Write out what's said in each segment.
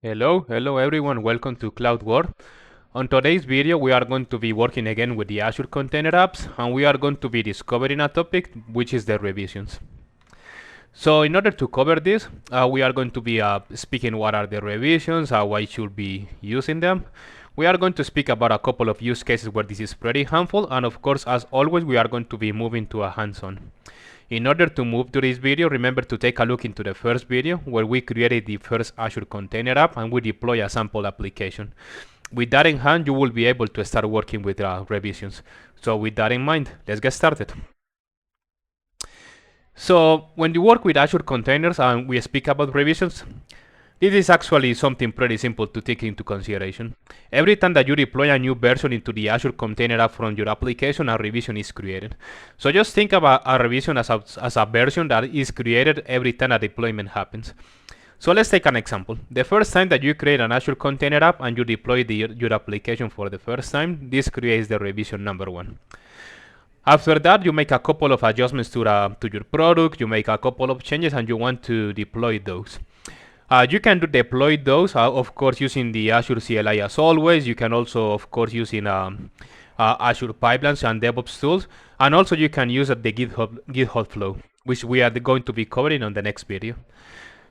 Hello everyone, welcome to Cloud World. On today's video, we are going to be working again with the Azure Container Apps, and we are going to be discovering a topic, which is the revisions. So in order to cover this, we are going to be speaking what are the revisions, why should be using them. We are going to speak about a couple of use cases where this is pretty harmful, and of course, as always, we are going to be moving to a hands-on. In order to move to this video, remember to take a look into the first video where we created the first Azure Container App and we deploy a sample application. With that in hand, you will be able to start working with revisions. So with that in mind, let's get started. So when you work with Azure containers and we speak about revisions, this is actually something pretty simple to take into consideration. Every time that you deploy a new version into the Azure Container App from your application, a revision is created. So just think about a revision as a version that is created every time a deployment happens. So let's take an example. The first time that you create an Azure Container App and you deploy your application for the first time, this creates the revision number 1. After that, you make a couple of adjustments to your product, you make a couple of changes, and you want to deploy those. You can deploy those, of course, using the Azure CLI as always. You can also, of course, using Azure pipelines and DevOps tools. And also you can use the GitHub flow, which we are going to be covering on the next video.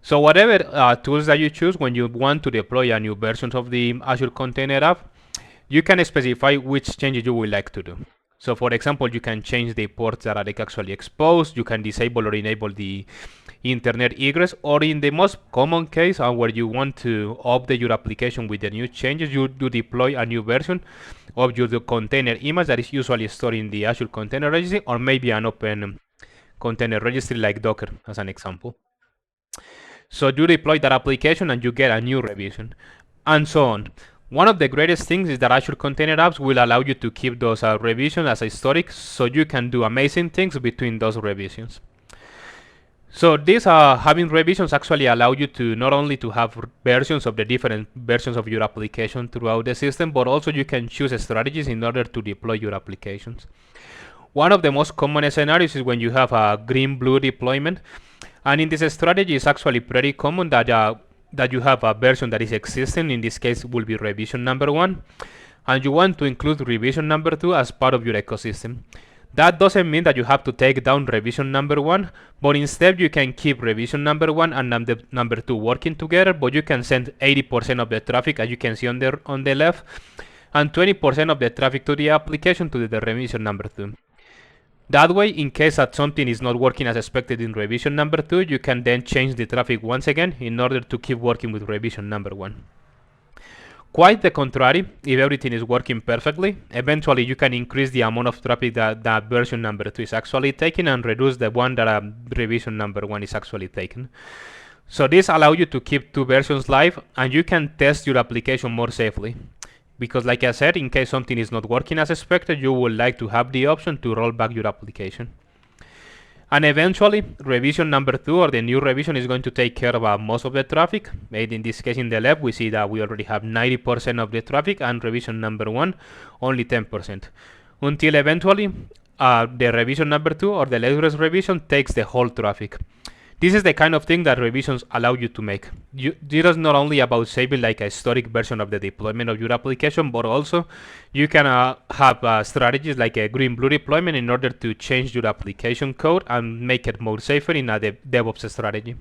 So whatever tools that you choose when you want to deploy a new version of the Azure Container App, you can specify which changes you would like to do. So for example, you can change the ports that are actually exposed. You can disable or enable the internet egress, or in the most common case where you want to update your application with the new changes, you do deploy a new version of your container image that is usually stored in the Azure Container Registry, or maybe an open container registry like Docker as an example. So you deploy that application and you get a new revision, and so on. One of the greatest things is that Azure Container Apps will allow you to keep those revisions as historic, so you can do amazing things between those revisions. So these having revisions actually allow you to not only to have versions of the different versions of your application throughout the system, but also you can choose strategies in order to deploy your applications. One of the most common scenarios is when you have a green-blue deployment, and in this strategy it's actually pretty common that you have a version that is existing. In this case it will be revision number 1, and you want to include revision number 2 as part of your ecosystem. That doesn't mean that you have to take down revision number 1, but instead you can keep revision number 1 and number 2 working together, but you can send 80% of the traffic, as you can see on the left, and 20% of the traffic to the application to the revision number 2. That way, in case that something is not working as expected in revision number 2, you can then change the traffic once again in order to keep working with revision number 1. Quite the contrary, if everything is working perfectly, eventually you can increase the amount of traffic that version number 2 is actually taking and reduce the one that revision number 1 is actually taking. So this allows you to keep 2 versions live, and you can test your application more safely. Because like I said, in case something is not working as expected, you would like to have the option to roll back your application. And eventually, revision number 2 or the new revision is going to take care of most of the traffic. In this case, in the lab, we see that we already have 90% of the traffic, and revision number 1 only 10%. Until eventually, the revision number 2 or the latest revision takes the whole traffic. This is the kind of thing that revisions allow you to make. It is not only about saving like a historic version of the deployment of your application, but also you can have strategies like a green-blue deployment in order to change your application code and make it more safer in a DevOps strategy.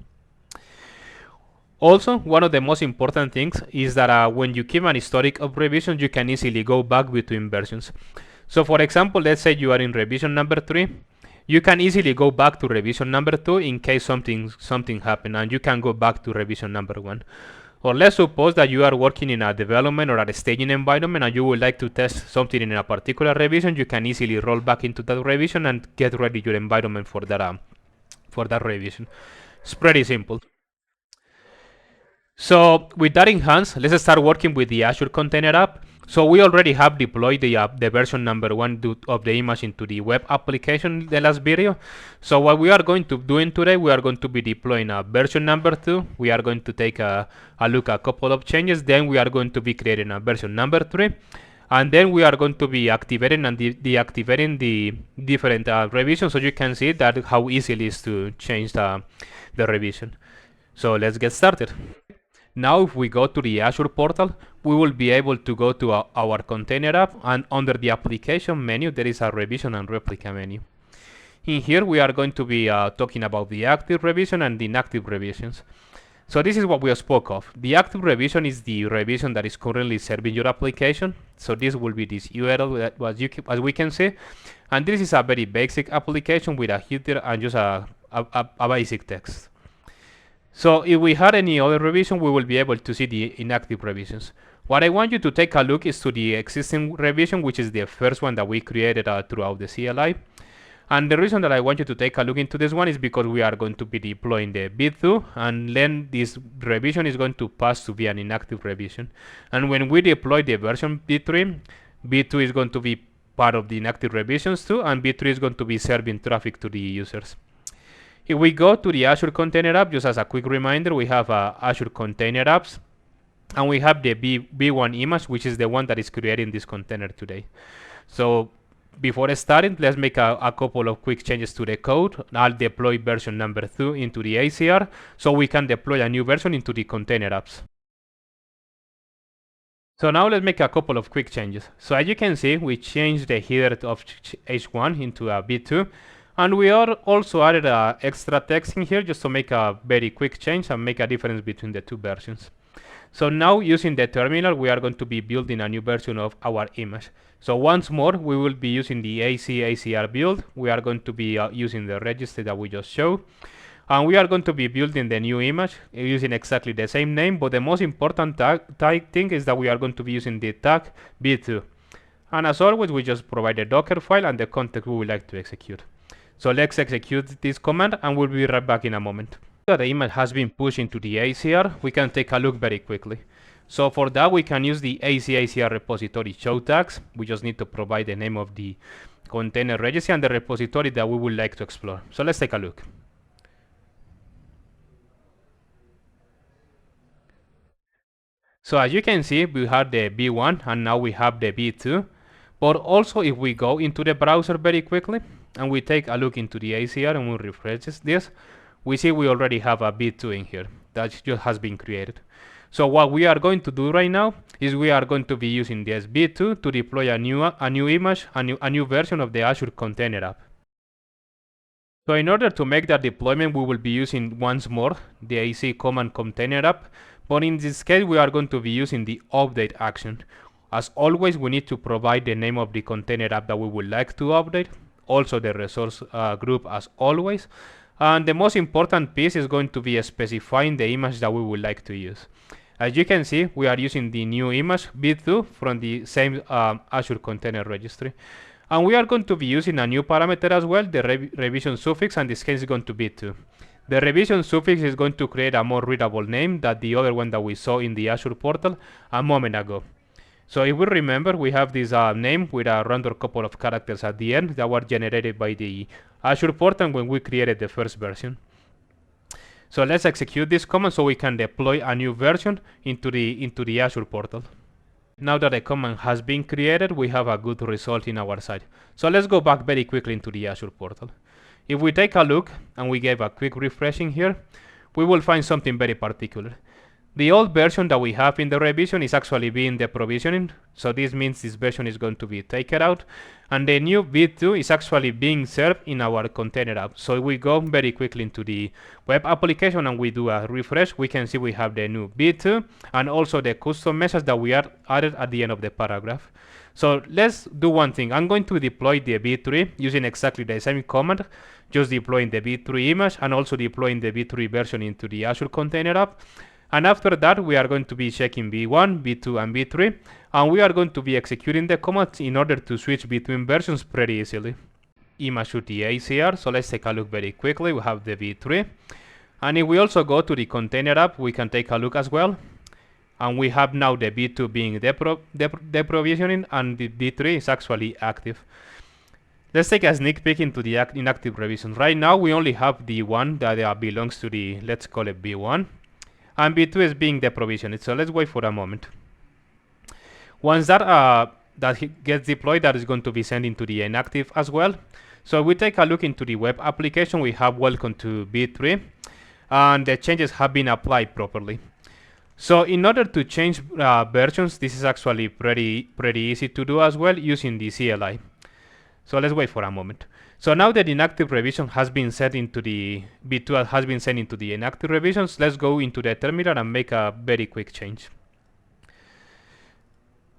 Also, one of the most important things is that when you keep an historic of revisions, you can easily go back between versions. So for example, let's say you are in revision number 3. You can easily go back to revision number 2 in case something happened, and you can go back to revision number 1. Or let's suppose that you are working in a development or a staging environment and you would like to test something in a particular revision. You can easily roll back into that revision and get ready your environment for that revision. It's pretty simple. So with that in hand, let's start working with the Azure Container App. So we already have deployed the version number 1 of the image into the web application in the last video. So what we are going to doing today, we are going to be deploying a version number 2. We are going to take a look at a couple of changes. Then we are going to be creating a version number 3. And then we are going to be activating and deactivating the different revisions, so you can see that how easy it is to change the revision. So let's get started. Now if we go to the Azure portal, we will be able to go to our container app, and under the application menu there is a revision and replica menu. In here we are going to be talking about the active revision and the inactive revisions. So this is what we spoke of. The active revision is the revision that is currently serving your application. So this will be this URL as we can see. And this is a very basic application with a header and just a basic text. So if we had any other revision, we will be able to see the inactive revisions. What I want you to take a look is to the existing revision, which is the first one that we created throughout the CLI. And the reason that I want you to take a look into this one is because we are going to be deploying the V2, and then this revision is going to pass to be an inactive revision. And when we deploy the version V3, V2 is going to be part of the inactive revisions too, and V3 is going to be serving traffic to the users. If we go to the Azure Container App, just as a quick reminder, we have Azure Container Apps, and we have the V1 image, which is the one that is creating this container today. So before starting, let's make a couple of quick changes to the code. I'll deploy version number 2 into the ACR, so we can deploy a new version into the container apps. So now let's make a couple of quick changes. So as you can see, we changed the header of H1 into a V2, and we are also added extra text in here just to make a very quick change and make a difference between the two versions. So now using the terminal, we are going to be building a new version of our image. So once more, we will be using the ACR build. We are going to be using the registry that we just showed. And we are going to be building the new image using exactly the same name, but the most important tag thing is that we are going to be using the tag v2. And as always, we just provide a Docker file and the context we would like to execute. So let's execute this command and we'll be right back in a moment. The image has been pushed into the ACR, we can take a look very quickly. So for that, we can use the ACR repository show tags. We just need to provide the name of the container registry and the repository that we would like to explore. So let's take a look. So as you can see, we have the V1 and now we have the V2. But also if we go into the browser very quickly and we take a look into the ACR and we refresh this, we see we already have a V2 in here that just has been created. So what we are going to do right now is we are going to be using this V2 to deploy a new image, a new version of the Azure Container App. So in order to make that deployment, we will be using once more the AC command container app, but in this case we are going to be using the update action. As always, we need to provide the name of the container app that we would like to update, also the resource group as always, and the most important piece is going to be specifying the image that we would like to use. As you can see, we are using the new image v2 from the same Azure Container Registry. And we are going to be using a new parameter as well, the revision suffix, and this case is going to be 2. The revision suffix is going to create a more readable name than the other one that we saw in the Azure portal a moment ago. So if we remember, we have this name with a random couple of characters at the end that were generated by the Azure portal when we created the first version. So let's execute this command so we can deploy a new version into the Azure portal. Now that the command has been created, we have a good result in our side. So let's go back very quickly into the Azure portal. If we take a look and we give a quick refreshing here, we will find something very particular. The old version that we have in the revision is actually being deprovisioning, so this means this version is going to be taken out, and the new v2 is actually being served in our container app. So if we go very quickly into the web application and we do a refresh, we can see we have the new v2 and also the custom message that we are added at the end of the paragraph. So let's do one thing. I'm going to deploy the v3 using exactly the same command, just deploying the v3 image and also deploying the v3 version into the Azure Container App. And after that, we are going to be checking v1, v2, and v3, and we are going to be executing the commands in order to switch between versions pretty easily. Image to the ACR, so let's take a look very quickly. We have the v3, and if we also go to the container app, we can take a look as well. And we have now the v2 being deprovisioning, and the v3 is actually active. Let's take a sneak peek into the inactive revision. Right now, we only have the one that belongs to the, let's call it v1. And v2 is being deprovisioned, so let's wait for a moment. Once that gets deployed, that is going to be sent into the inactive as well. So we take a look into the web application, we have welcome to v3, and the changes have been applied properly. So in order to change versions, this is actually pretty easy to do as well using the CLI. So let's wait for a moment. So now that inactive revision has been set into the V2 has been sent into the inactive revisions, let's go into the terminal and make a very quick change.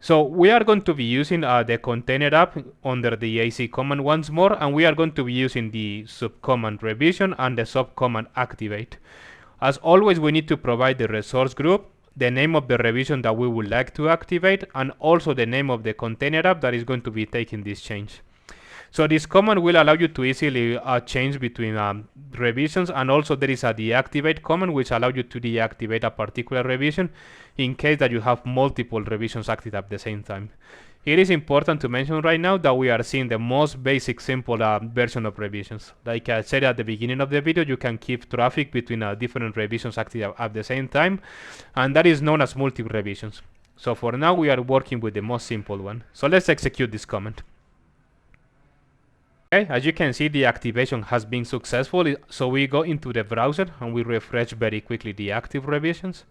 So we are going to be using the container app under the AC command once more, and we are going to be using the subcommand revision and the subcommand activate. As always, we need to provide the resource group, the name of the revision that we would like to activate, and also the name of the container app that is going to be taking this change. So this command will allow you to easily change between revisions, and also there is a deactivate command which allows you to deactivate a particular revision in case that you have multiple revisions active at the same time. It is important to mention right now that we are seeing the most basic simple version of revisions. Like I said at the beginning of the video, you can keep traffic between different revisions active at the same time, and that is known as multiple revisions. So for now we are working with the most simple one. So let's execute this command. Okay, as you can see, the activation has been successful. So we go into the browser and we refresh very quickly the active revisions.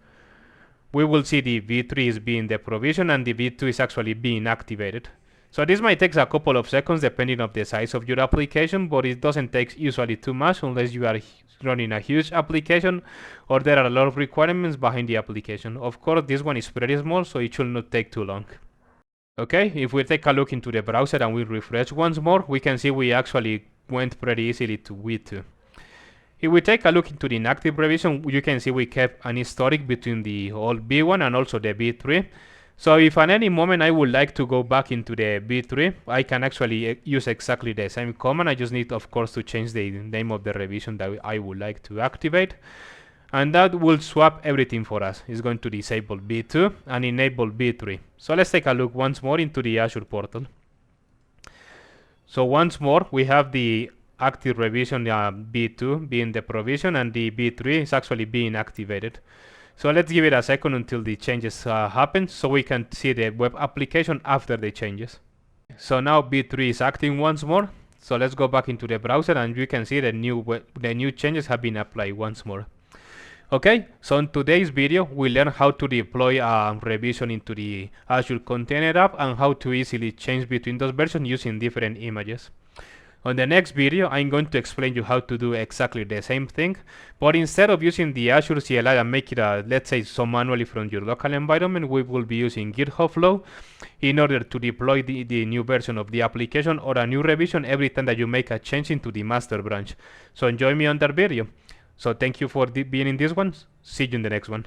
We will see the V3 is being the provision and the V2 is actually being activated. So this might take a couple of seconds depending on the size of your application, but it doesn't take usually too much unless you are running a huge application or there are a lot of requirements behind the application. Of course, this one is pretty small, so it should not take too long. Okay, if we take a look into the browser and we refresh once more, we can see we actually went pretty easily to V2. If we take a look into the inactive revision, you can see we kept an historic between the old V1 and also the V3. So if at any moment I would like to go back into the V3, I can actually use exactly the same command. I just need, of course, to change the name of the revision that I would like to activate. And that will swap everything for us. It's going to disable V2 and enable V3. So let's take a look once more into the Azure portal. So once more, we have the active revision V2 being the provision and the V3 is actually being activated. So let's give it a second until the changes happen so we can see the web application after the changes. So now V3 is acting once more. So let's go back into the browser and you can see the new changes have been applied once more. Okay, so in today's video, we learn how to deploy a revision into the Azure Container App and how to easily change between those versions using different images. On the next video, I'm going to explain you how to do exactly the same thing, but instead of using the Azure CLI and make it, let's say, so manually from your local environment, we will be using GitHub Flow in order to deploy the new version of the application or a new revision every time that you make a change into the master branch. So join me on that video. So thank you for being in this one. See you in the next one.